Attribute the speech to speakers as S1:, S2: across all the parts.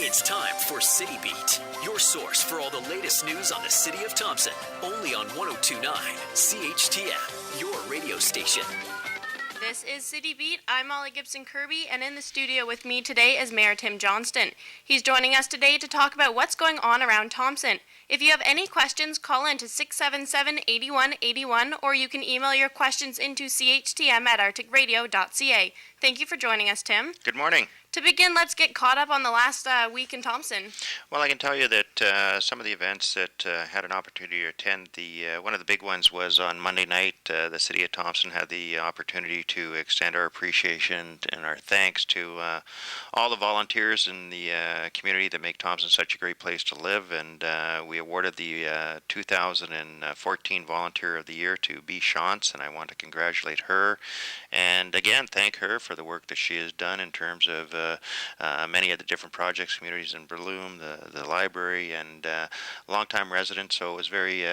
S1: It's time for City Beat, your source for all the latest news on the city of Thompson. Only on 102.9 CHTM, your radio station.
S2: This is City Beat. I'm Molly Gibson Kirby, and in the studio with me today is Mayor Tim Johnston. He's joining us today to talk about what's going on around Thompson. If you have any questions, call in to 677-8181, or you can email your questions into chtm@arcticradio.ca. Thank you for joining us, Tim.
S3: Good morning.
S2: To begin, let's get caught up on the last week in Thompson.
S3: Well, I can tell you that some of the events that had an opportunity to attend, one of the big ones was on Monday night. The city of Thompson had the opportunity to extend our appreciation and our thanks to all the volunteers in the community that make Thompson such a great place to live, and we awarded the 2014 Volunteer of the Year to B. Shantz, and I want to congratulate her and again thank her for the work that she has done in terms of many of the different projects, communities in Bloom, the library, and longtime residents. So it was very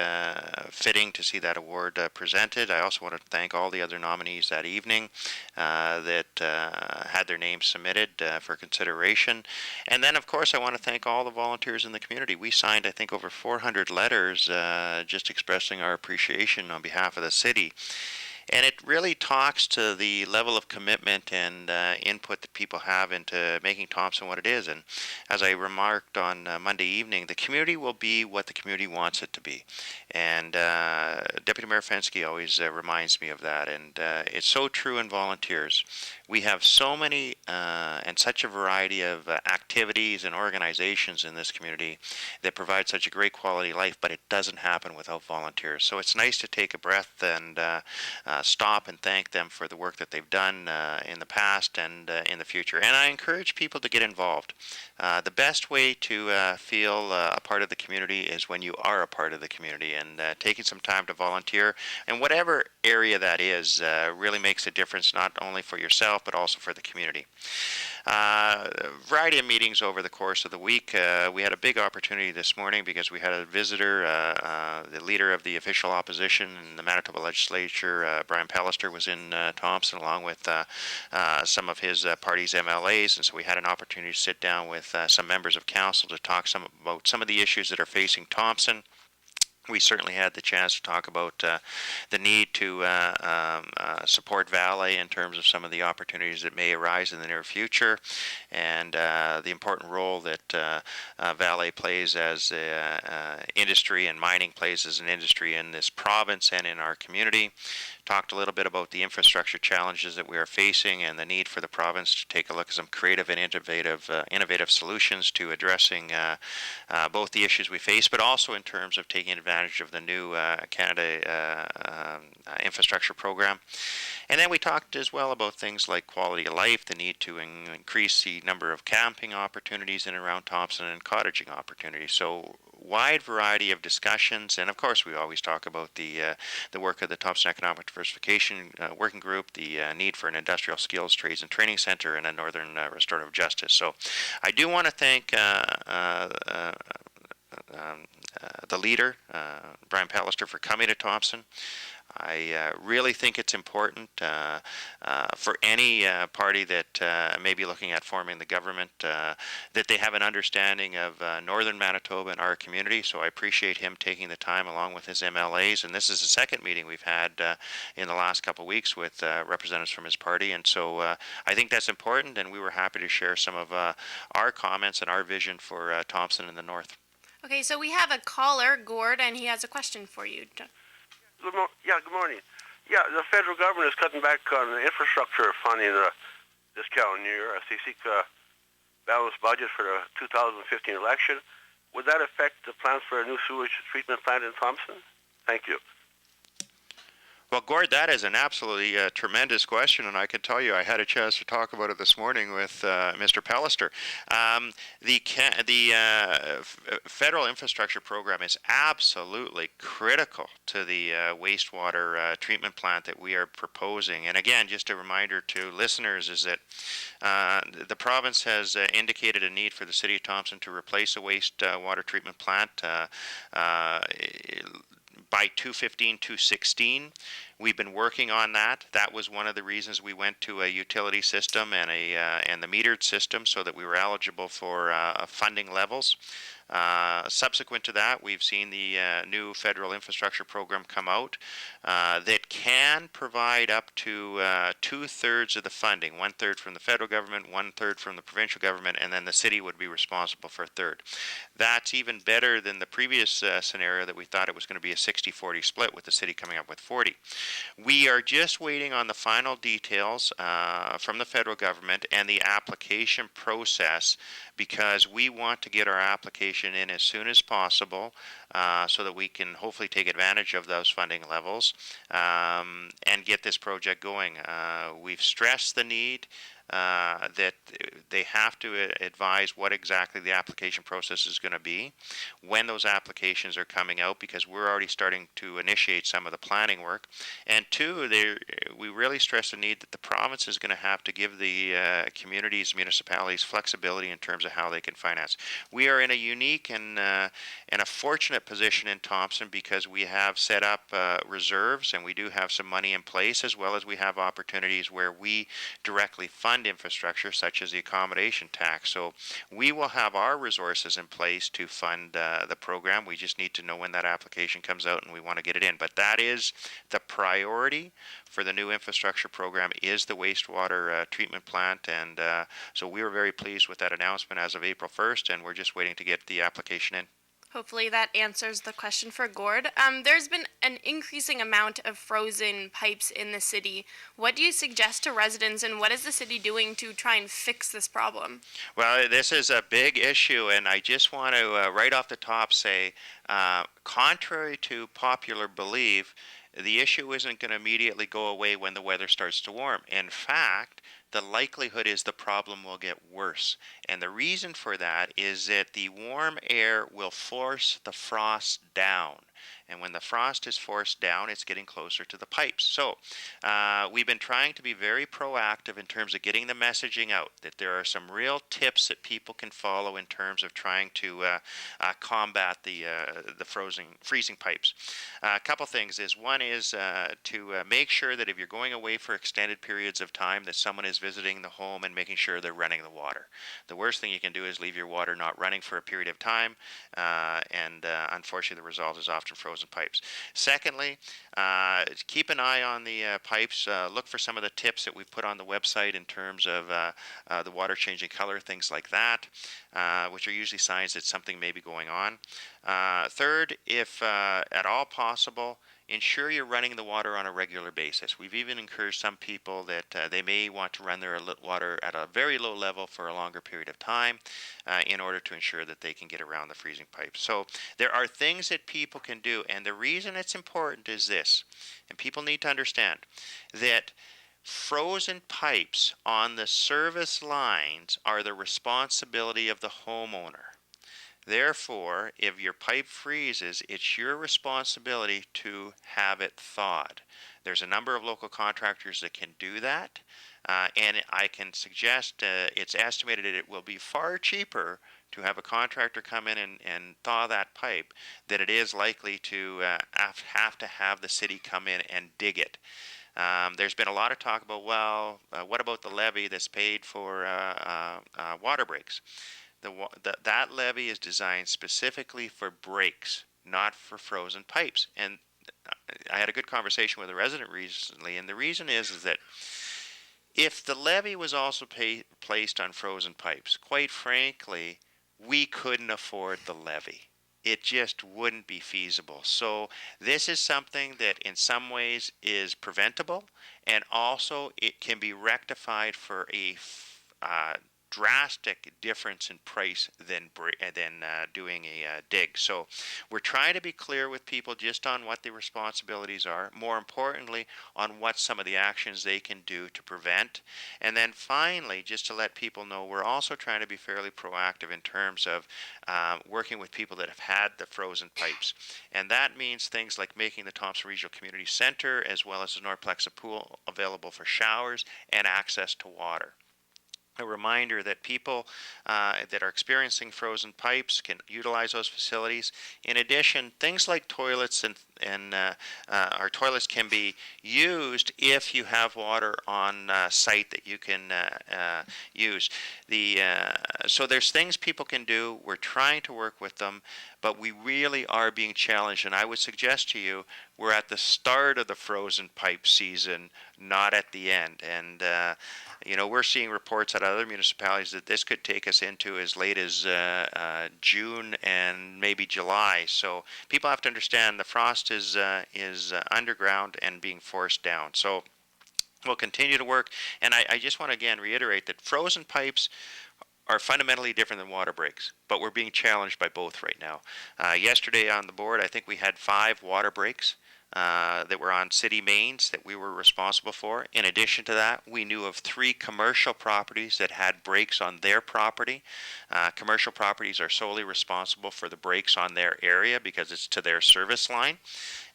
S3: fitting to see that award presented. I also want to thank all the other nominees that evening that had their names submitted for consideration. And then, of course, I want to thank all the volunteers in the community. We signed, I think, over 400 letters just expressing our appreciation on behalf of the city. And it really talks to the level of commitment and input that people have into making Thompson what it is. And as I remarked on Monday evening, the community will be what the community wants it to be. And Deputy Mayor Fensky always reminds me of that. And it's so true in volunteers. We have so many and such a variety of activities and organizations in this community that provide such a great quality life, but it doesn't happen without volunteers. So it's nice to take a breath and stop and thank them for the work that they've done in the past and in the future. And I encourage people to get involved. The best way to feel a part of the community is when you are a part of the community, and taking some time to volunteer in whatever area that is really makes a difference, not only for yourself but also for the community. A variety of meetings over the course of the week. We had a big opportunity this morning because we had a visitor, the leader of the official opposition in the Manitoba legislature, Brian Pallister, was in Thompson along with some of his party's MLAs, and so we had an opportunity to sit down with some members of council to talk about some of the issues that are facing Thompson. We certainly had the chance to talk about the need to support Valet in terms of some of the opportunities that may arise in the near future, and the important role that Valet plays as an industry and mining plays as an industry in this province and in our community. Talked a little bit about the infrastructure challenges that we are facing and the need for the province to take a look at some creative and innovative solutions to addressing both the issues we face, but also in terms of taking advantage of the new Canada infrastructure program. And then we talked as well about things like quality of life, the need to increase the number of camping opportunities in and around Thompson and cottaging opportunities. So wide variety of discussions, and of course we always talk about the work of the Thompson Economic Diversification Working Group, the need for an industrial skills, trades and training center, and a Northern Restorative Justice. So I do want to thank the leader, Brian Pallister, for coming to Thompson. I really think it's important for any party that may be looking at forming the government that they have an understanding of northern Manitoba and our community. So I appreciate him taking the time along with his MLAs. And this is the second meeting we've had in the last couple of weeks with representatives from his party. And so I think that's important, and we were happy to share some of our comments and our vision for Thompson in the north.
S2: Okay, so we have a caller, Gord, and he has a question for you.
S4: Good morning. Yeah, the federal government is cutting back on the infrastructure funding this calendar year as they seek a balanced budget for the 2015 election. Would that affect the plans for a new sewage treatment plant in Thompson? Thank you.
S3: Well, Gord, that is an absolutely tremendous question, and I can tell you I had a chance to talk about it this morning with Mr. Pallister. The federal infrastructure program is absolutely critical to the wastewater treatment plant that we are proposing. And again, just a reminder to listeners is that the province has indicated a need for the city of Thompson to replace a wastewater treatment plant by 2015-2016. We've been working on that. That was one of the reasons we went to a utility system and the metered system so that we were eligible for funding levels. Subsequent to that, we've seen the new federal infrastructure program come out that can provide up to 2/3 of the funding, 1/3 from the federal government, 1/3 from the provincial government, and then the city would be responsible for a third. That's even better than the previous scenario that we thought it was going to be a 60-40 split with the city coming up with 40. We are just waiting on the final details from the federal government and the application process, because we want to get our application in as soon as possible so that we can hopefully take advantage of those funding levels and get this project going. We've stressed the need that they have to advise what exactly the application process is going to be, when those applications are coming out, because we're already starting to initiate some of the planning work. And two, we really stress the need that the province is going to have to give the communities, municipalities, flexibility in terms of how they can finance. We are in a unique and a fortunate position in Thompson because we have set up reserves, and we do have some money in place, as well as we have opportunities where we directly fund infrastructure, such as the accommodation tax. So we will have our resources in place to fund the program. We just need to know when that application comes out, and we want to get it in. But that is the priority for the new infrastructure program, is the wastewater treatment plant. And so we were very pleased with that announcement as of April 1st, and we're just waiting to get the application in.
S2: Hopefully that answers the question for Gord. There's been an increasing amount of frozen pipes in the city. What do you suggest to residents, and what is the city doing to try and fix this problem?
S3: Well, this is a big issue, and I just want to right off the top say, contrary to popular belief, the issue isn't going to immediately go away when the weather starts to warm. In fact, the likelihood is the problem will get worse. And the reason for that is that the warm air will force the frost down. And when the frost is forced down, it's getting closer to the pipes. So we've been trying to be very proactive in terms of getting the messaging out, that there are some real tips that people can follow in terms of trying to combat the freezing pipes. A couple things is, one is to make sure that if you're going away for extended periods of time, that someone is visiting the home and making sure they're running the water. The worst thing you can do is leave your water not running for a period of time, and unfortunately the result is often frozen pipes. Secondly, keep an eye on the pipes. Look for some of the tips that we've put on the website in terms of the water changing color, things like that, which are usually signs that something may be going on. Third, if at all possible, ensure you're running the water on a regular basis. We've even encouraged some people that they may want to run their water at a very low level for a longer period of time in order to ensure that they can get around the freezing pipes. So there are things that people can do, and the reason it's important is this, and people need to understand that frozen pipes on the service lines are the responsibility of the homeowner. Therefore, if your pipe freezes, it's your responsibility to have it thawed. There's a number of local contractors that can do that, and I can suggest it's estimated that it will be far cheaper to have a contractor come in and thaw that pipe than it is likely to have to have the city come in and dig it. There's been a lot of talk about, well, what about the levy that's paid for water breaks? That levy is designed specifically for breaks, not for frozen pipes. And I had a good conversation with a resident recently, and the reason is that if the levy was also placed on frozen pipes, quite frankly, we couldn't afford the levy. It just wouldn't be feasible. So this is something that in some ways is preventable, and also it can be rectified for a drastic difference in price than doing a dig. So we're trying to be clear with people just on what the responsibilities are, more importantly on what some of the actions they can do to prevent. And then finally, just to let people know, we're also trying to be fairly proactive in terms of working with people that have had the frozen pipes. And that means things like making the Thompson Regional Community Center as well as the Norplexa Pool available for showers and access to water. a reminder that people that are experiencing frozen pipes can utilize those facilities. In addition, things like toilets and our toilets can be used if you have water on site that you can use. So there's things people can do. We're trying to work with them, but we really are being challenged. And I would suggest to you, we're at the start of the frozen pipe season, not at the end. And we're seeing reports at other municipalities that this could take us into as late as June and maybe July. So people have to understand the frost is underground and being forced down. So we'll continue to work. And I just want to again reiterate that frozen pipes are fundamentally different than water breaks, but we're being challenged by both right now. Yesterday on the board, I think we had 5 water breaks that were on city mains that we were responsible for. In addition to that, we knew of 3 commercial properties that had breaks on their property. Commercial properties are solely responsible for the breaks on their area because it's to their service line.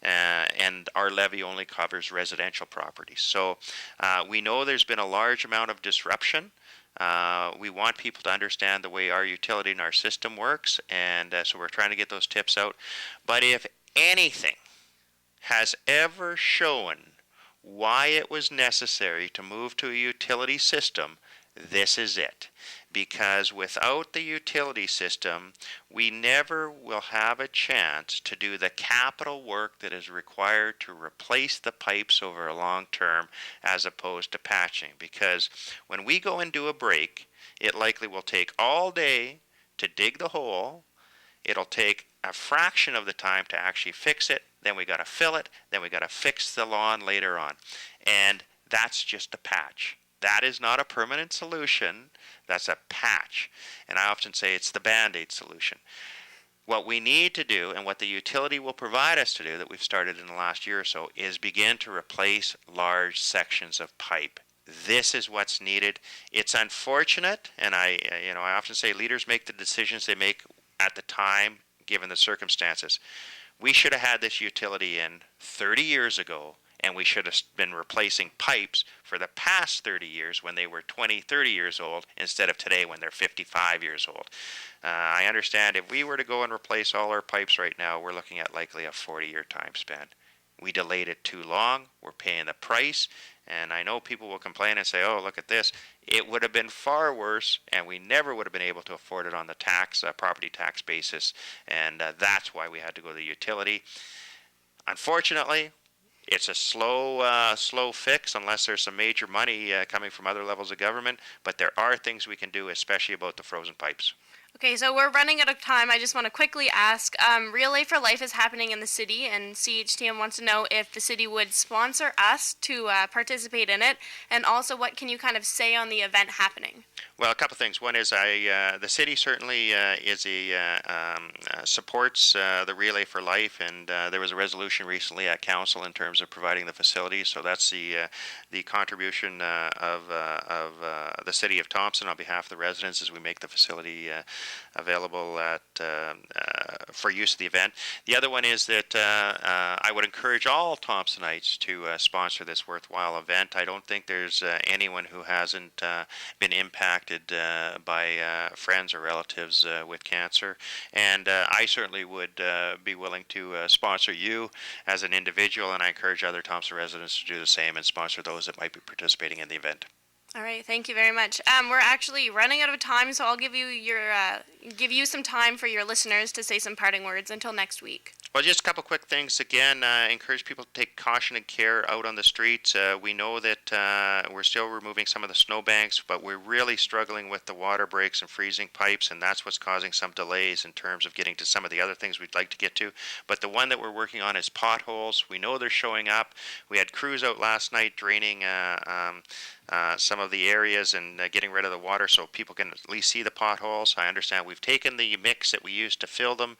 S3: And our levy only covers residential properties. So we know there's been a large amount of disruption. We want people to understand the way our utility and our system works, and so we're trying to get those tips out. But if anything has ever shown why it was necessary to move to a utility system, this is it. Because without the utility system, we never will have a chance to do the capital work that is required to replace the pipes over a long term as opposed to patching. Because when we go and do a break, it likely will take all day to dig the hole. It'll take a fraction of the time to actually fix it. Then we got to fill it. Then we got to fix the lawn later on. And that's just a patch. That is not a permanent solution. That's a patch. And I often say it's the Band-Aid solution. What we need to do, and what the utility will provide us to do, that we've started in the last year or so, is begin to replace large sections of pipe. This is what's needed. It's unfortunate, and I often say leaders make the decisions they make at the time, given the circumstances. We should have had this utility in 30 years ago, and we should have been replacing pipes for the past 30 years when they were 20, 30 years old, instead of today when they're 55 years old. I understand if we were to go and replace all our pipes right now, we're looking at likely a 40-year time span. We delayed it too long. We're paying the price. And I know people will complain and say, oh, look at this. It would have been far worse, and we never would have been able to afford it on the property tax basis. And that's why we had to go to the utility. Unfortunately, it's a slow fix unless there's some major money coming from other levels of government. But there are things we can do, especially about the frozen pipes.
S2: Okay, so we're running out of time. I just want to quickly ask, Relay for Life is happening in the city, and CHTM wants to know if the city would sponsor us to participate in it, and also what can you kind of say on the event happening?
S3: Well, a couple things. One is the city certainly supports the Relay for Life, and there was a resolution recently at council in terms of providing the facilities. So that's the contribution of the city of Thompson on behalf of the residents as we make the facility available for use of the event. The other one is that I would encourage all Thompsonites to sponsor this worthwhile event. I don't think there's anyone who hasn't been impacted by friends or relatives with cancer, and I certainly would be willing to sponsor you as an individual, and I encourage other Thompson residents to do the same and sponsor those that might be participating in the event.
S2: All right, thank you very much. We're actually running out of time, so I'll give you some time for your listeners to say some parting words until next week.
S3: Well, just a couple quick things. Again, encourage people to take caution and care out on the streets. We know that we're still removing some of the snowbanks, but we're really struggling with the water breaks and freezing pipes, and that's what's causing some delays in terms of getting to some of the other things we'd like to get to. But the one that we're working on is potholes. We know they're showing up. We had crews out last night draining some of the areas and getting rid of the water so people can at least see the potholes. I understand we've taken the mix that we used to fill them,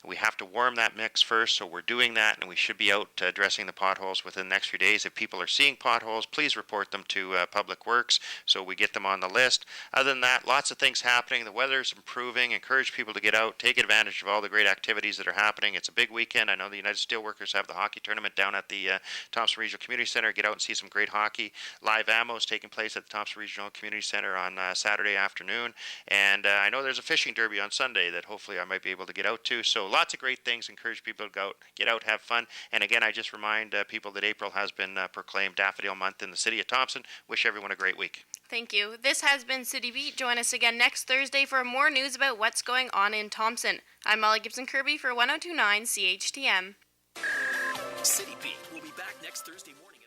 S3: We have to warm that mix first, so we're doing that, and we should be out addressing the potholes within the next few days. If people are seeing potholes, please report them to Public Works so we get them on the list. Other than that, lots of things happening. The weather's improving. Encourage people to get out, take advantage of all the great activities that are happening. It's a big weekend. I know the United Steelworkers have the hockey tournament down at the Thompson Regional Community Center. Get out and see some great hockey. Live ammo is taking place at the Thompson Regional Community Center on Saturday afternoon. And I know there's a fishing derby on Sunday that hopefully I might be able to get out to. So lots of great things. Encourage people to go out, get out, have fun. And again, I just remind people that April has been proclaimed Daffodil Month in the city of Thompson. Wish everyone a great week.
S2: Thank you. This has been City Beat. Join us again next Thursday for more news about what's going on in Thompson. I'm Molly Gibson Kirby for 1029 CHTM.
S1: City Beat will be back next Thursday morning.